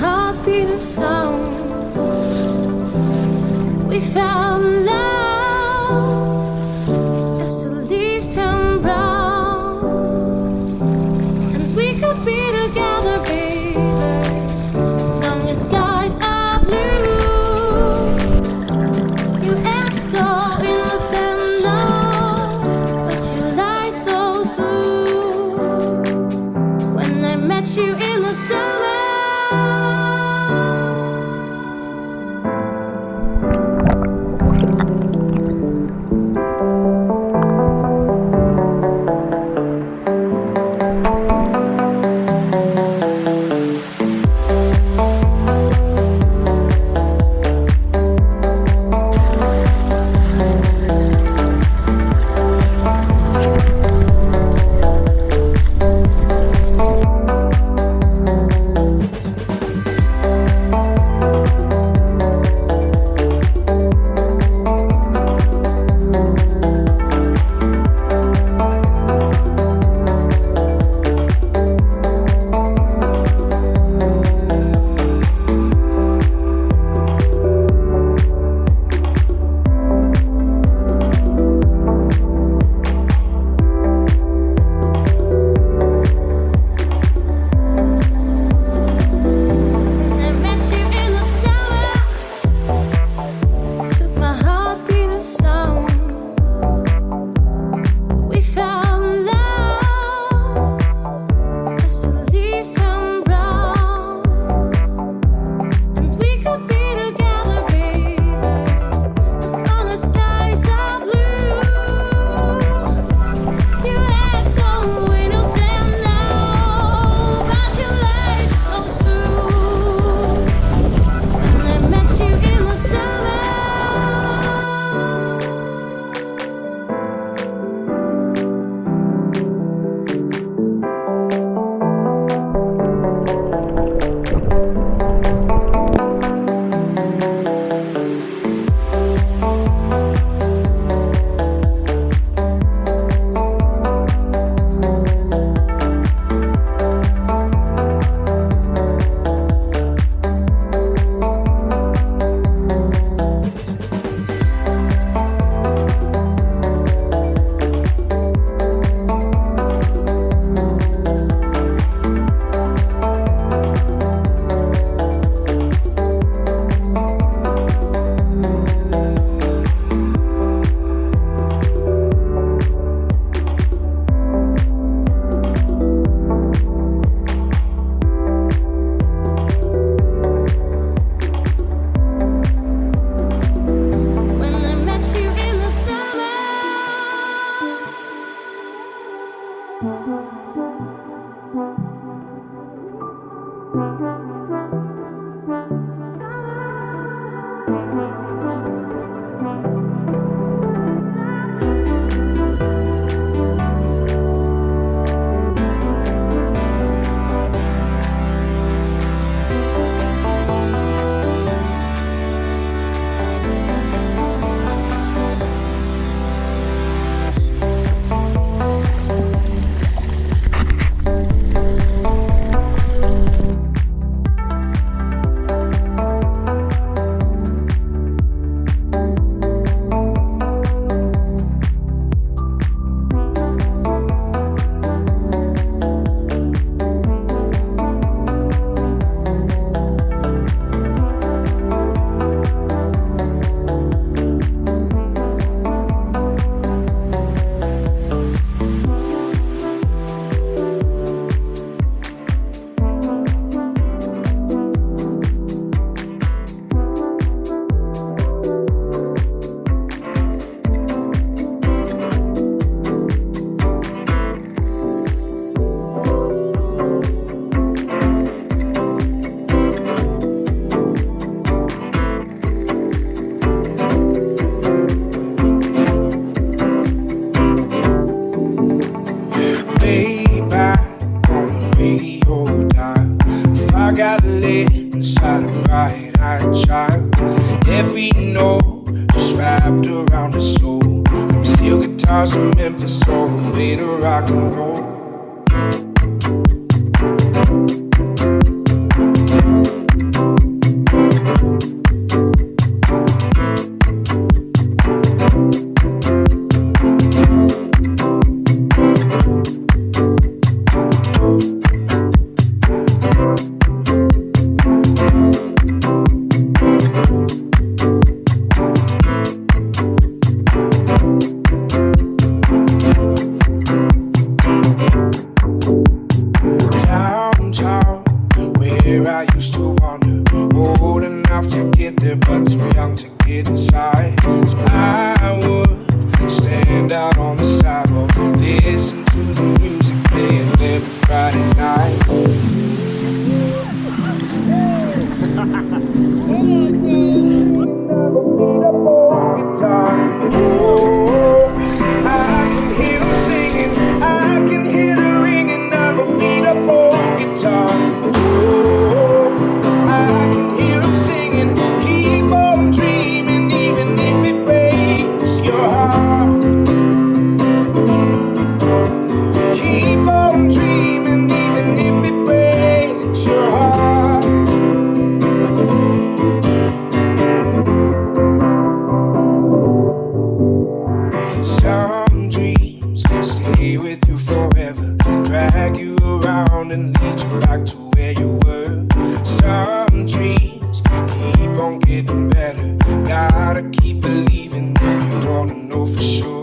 heartbeat a sound. We found love as the leaves turn brown, and we could be together, baby, as long as skies are blue. You act so innocent now, but you lied so soon. When I met you in the summer, eyed child. Every note just wrapped around her soul. From steel guitars from Memphis all the way to rock and roll. where I used to wander, old enough to get there, but too young to get inside. So I would stand out on the sidewalk, listen to the music playing every Friday night. I can hear them singing, I can hear the ringing of a beat up old guitar. I can hear them singing, keep on dreaming, even if it breaks your heart. Keep on dreaming, even if it breaks your heart. Some dreams stay with you forever, drag you around and lead you back to where you were. Some dreams keep on getting better, gotta keep believing if you wanna know for sure.